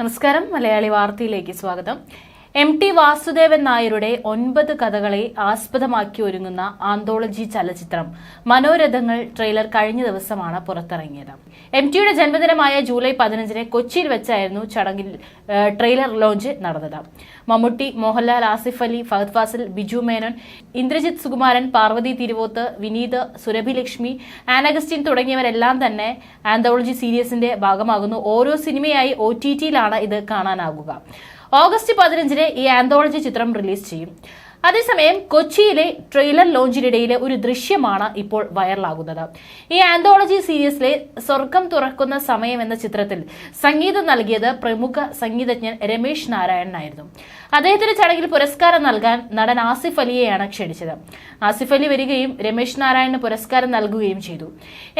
നമസ്കാരം. മലയാളി വാർത്തയിലേക്ക് സ്വാഗതം. MT വാസുദേവൻ നായരുടെ 9 കഥകളെ ആസ്പദമാക്കി ഒരുങ്ങുന്ന ആന്തോളജി ചലച്ചിത്രം മനോരഥങ്ങൾ ട്രെയിലർ കഴിഞ്ഞ ദിവസമാണ് പുറത്തിറങ്ങിയത്. MTയുടെ ജന്മദിനമായ ജൂലൈ 15 കൊച്ചിയിൽ വെച്ചായിരുന്നു ചടങ്ങിൽ ട്രെയിലർ ലോഞ്ച് നടന്നത്. മമ്മൂട്ടി, മോഹൻലാൽ, ആസിഫ് അലി, ഫഹദ് ഫാസിൽ, ബിജു മേനോൻ, ഇന്ദ്രജിത്ത് സുകുമാരൻ, പാർവതി തിരുവോത്ത്, വിനീത്, സുരഭി ലക്ഷ്മി, ആനഗസ്റ്റിൻ തുടങ്ങിയവരെല്ലാം തന്നെ ആന്തോളജി സീരീസിന്റെ ഭാഗമാകുന്നു. ഓരോ സിനിമയായി OTTയിലാണ് ഇത് കാണാനാകുക. ഓഗസ്റ്റ് 15 ഈ ആന്തോളജി ചിത്രം റിലീസ് ചെയ്യും. അതേസമയം കൊച്ചിയിലെ ട്രെയിലർ ലോഞ്ചിനിടയിലെ ഒരു ദൃശ്യമാണ് ഇപ്പോൾ വൈറലാകുന്നത്. ഈ ആന്തോളജി സീരീസിലെ സ്വർഗം തുറക്കുന്ന സമയം എന്ന ചിത്രത്തിൽ സംഗീതം നൽകിയത് പ്രമുഖ സംഗീതജ്ഞൻ രമേശ് നാരായണനായിരുന്നു. അദ്ദേഹത്തിന് ചടങ്ങിൽ പുരസ്കാരം നൽകാൻ നടൻ ആസിഫ് അലിയെയാണ് ക്ഷണിച്ചത്. ആസിഫ് അലി വരികയും രമേശ് നാരായണന് പുരസ്കാരം നൽകുകയും ചെയ്തു.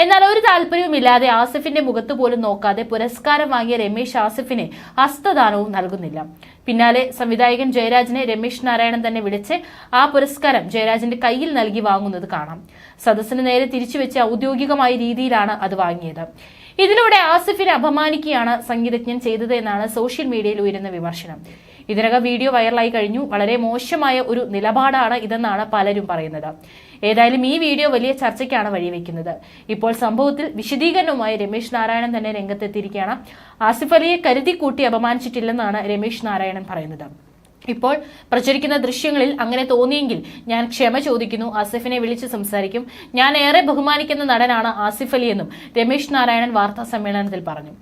എന്നാൽ ഒരു താല്പര്യവുമില്ലാതെ ആസിഫിന്റെ മുഖത്ത് പോലും നോക്കാതെ പുരസ്കാരം വാങ്ങിയ രമേശ് ആസിഫിന് ഹസ്തദാനവും നൽകുന്നില്ല. പിന്നാലെ സംവിധായകൻ ജയരാജിനെ രമേശ് നാരായണൻ തന്നെ വിളിച്ച് ആ പുരസ്കാരം ജയരാജിന്റെ കയ്യിൽ നൽകി വാങ്ങുന്നത് കാണാം. സദസ്സിന് നേരെ തിരിച്ചുവെച്ച് ഔദ്യോഗികമായ രീതിയിലാണ് അത് വാങ്ങിയത്. ഇതിലൂടെ ആസിഫിനെ അപമാനിക്കുകയാണ് സംഗീതജ്ഞൻ ചെയ്തത് എന്നാണ് സോഷ്യൽ മീഡിയയിൽ ഉയരുന്ന വിമർശനം. ഇതിനകം വീഡിയോ വൈറലായി കഴിഞ്ഞു. വളരെ മോശമായ ഒരു നിലപാടാണ് ഇതെന്നാണ് പലരും പറയുന്നത്. ഏതായാലും ഈ വീഡിയോ വലിയ ചർച്ചയ്ക്കാണ് വഴിവെക്കുന്നത്. ഇപ്പോൾ സംഭവത്തിൽ വിശദീകരണവുമായി രമേശ് നാരായണൻ തന്നെ രംഗത്തെത്തിയിരിക്കുകയാണ്. ആസിഫ് അലിയെ കരുതി കൂട്ടി അപമാനിച്ചിട്ടില്ലെന്നാണ് രമേശ് നാരായണൻ പറയുന്നത്. ഇപ്പോൾ പ്രചരിക്കുന്ന ദൃശ്യങ്ങളിൽ അങ്ങനെ തോന്നിയെങ്കിൽ ഞാൻ ക്ഷമ ചോദിക്കുന്നു, ആസിഫിനെ വിളിച്ച് സംസാരിക്കും. ഞാൻ ഏറെ ബഹുമാനിക്കുന്ന നടനാണ് ആസിഫ് അലി എന്നും രമേശ് നാരായണൻ വാർത്താ സമ്മേളനത്തിൽ പറഞ്ഞു.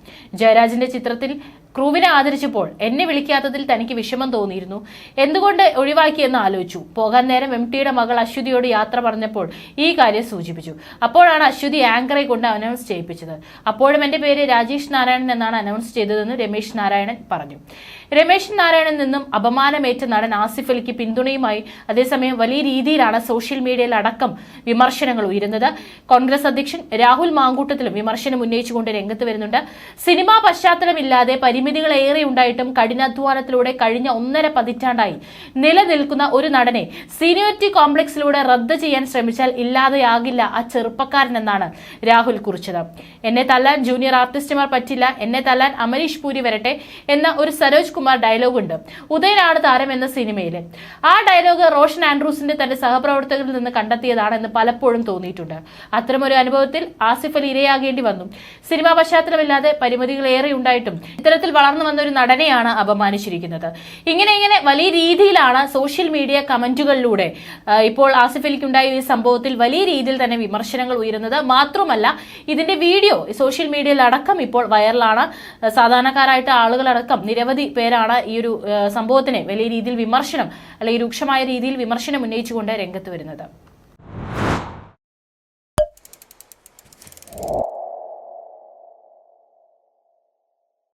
ജയരാജിന്റെ ചിത്രത്തിൽ ക്രൂവിനെ ആദരിച്ചപ്പോൾ എന്നെ വിളിക്കാത്തതിൽ തനിക്ക് വിഷമം തോന്നിയിരുന്നു. എന്തുകൊണ്ട് ഒഴിവാക്കിയെന്ന് ആലോചിച്ചു. പോകാൻ നേരം MTയുടെ മകൾ അശ്വതിയോട് യാത്ര പറഞ്ഞപ്പോൾ ഈ കാര്യം സൂചിപ്പിച്ചു. അപ്പോഴാണ് അശ്വതി ആങ്കറെ കൊണ്ട് അനൗൺസ് ചെയ്യിപ്പിച്ചത്. അപ്പോഴും എന്റെ പേര് രാജേഷ് നാരായണൻ എന്നാണ് അനൗൺസ് ചെയ്തതെന്ന് രമേശ് നാരായണൻ പറഞ്ഞു. രമേശ് നാരായണൻ നിന്നും അപമാനമേറ്റ നടൻ ആസിഫ് അലിക്ക് പിന്തുണയുമായി അതേസമയം വലിയ രീതിയിലാണ് സോഷ്യൽ മീഡിയയിൽ അടക്കം വിമർശനങ്ങൾ ഉയരുന്നത്. കോൺഗ്രസ് അധ്യക്ഷൻ രാഹുൽ മാങ്കൂട്ടത്തിലും വിമർശനം ഉന്നയിച്ചുകൊണ്ട് രംഗത്ത് വരുന്നുണ്ട്. സിനിമാ പശ്ചാത്തലമില്ലാതെ പരിമിതികൾ ഏറെ ഉണ്ടായിട്ടും കഠിനാധ്വാനത്തിലൂടെ കഴിഞ്ഞ 1.5 പതിറ്റാണ്ടായി നിലനിൽക്കുന്ന ഒരു നടനെ സീനിയോറിറ്റി കോംപ്ലക്സിലൂടെ റദ്ദ് ചെയ്യാൻ ശ്രമിച്ചാൽ ഇല്ലാതെയാകില്ല ആ ചെറുപ്പക്കാരൻ എന്നാണ് രാഹുൽ കുറിച്ചത്. എന്നെ തല്ലാൻ ജൂനിയർ ആർട്ടിസ്റ്റുമാർ പറ്റില്ല, എന്നെ തല്ലാൻ അമരീഷ് പൂരി വരട്ടെ എന്ന ഒരു സരോജ് കുമാർ ഡയലോഗ് ഉണ്ട് ഉദയനാണ് താരം എന്ന സിനിമയിൽ. ആ ഡയലോഗ് റോഷൻ ആൻഡ്രൂസിന്റെ തന്റെ സഹപ്രവർത്തകരിൽ നിന്ന് കണ്ടെത്തിയതാണെന്ന് പലപ്പോഴും തോന്നിയിട്ടുണ്ട്. അത്തരമൊരു അനുഭവത്തിൽ ആസിഫ് അലി ഇരയാകേണ്ടി വന്നു. സിനിമാ പശ്ചാത്തലമില്ലാതെ പരിമിതികൾ ഏറെ ഉണ്ടായിട്ടും ഇത്തരത്തിൽ വളർന്നു വന്ന ഒരു നടനെയാണ് അപമാനിച്ചിരിക്കുന്നത്. ഇങ്ങനെ വലിയ രീതിയിലാണ് സോഷ്യൽ മീഡിയ കമന്റുകളിലൂടെ ഇപ്പോൾ ആസിഫ് അലിക്കുണ്ടായ ഈ സംഭവത്തിൽ വലിയ രീതിയിൽ തന്നെ വിമർശനങ്ങൾ ഉയരുന്നത്. മാത്രമല്ല ഇതിന്റെ വീഡിയോ സോഷ്യൽ മീഡിയയിൽ അടക്കം ഇപ്പോൾ വൈറലാണ്. സാധാരണക്കാരായിട്ട് ആളുകളടക്കം നിരവധി പേരാണ് ഈ ഒരു സംഭവത്തിനെ വലിയ രീതിയിൽ വിമർശനം അല്ലെങ്കിൽ രൂക്ഷമായ രീതിയിൽ വിമർശനം ഉന്നയിച്ചുകൊണ്ട് രംഗത്ത് വരുന്നത്.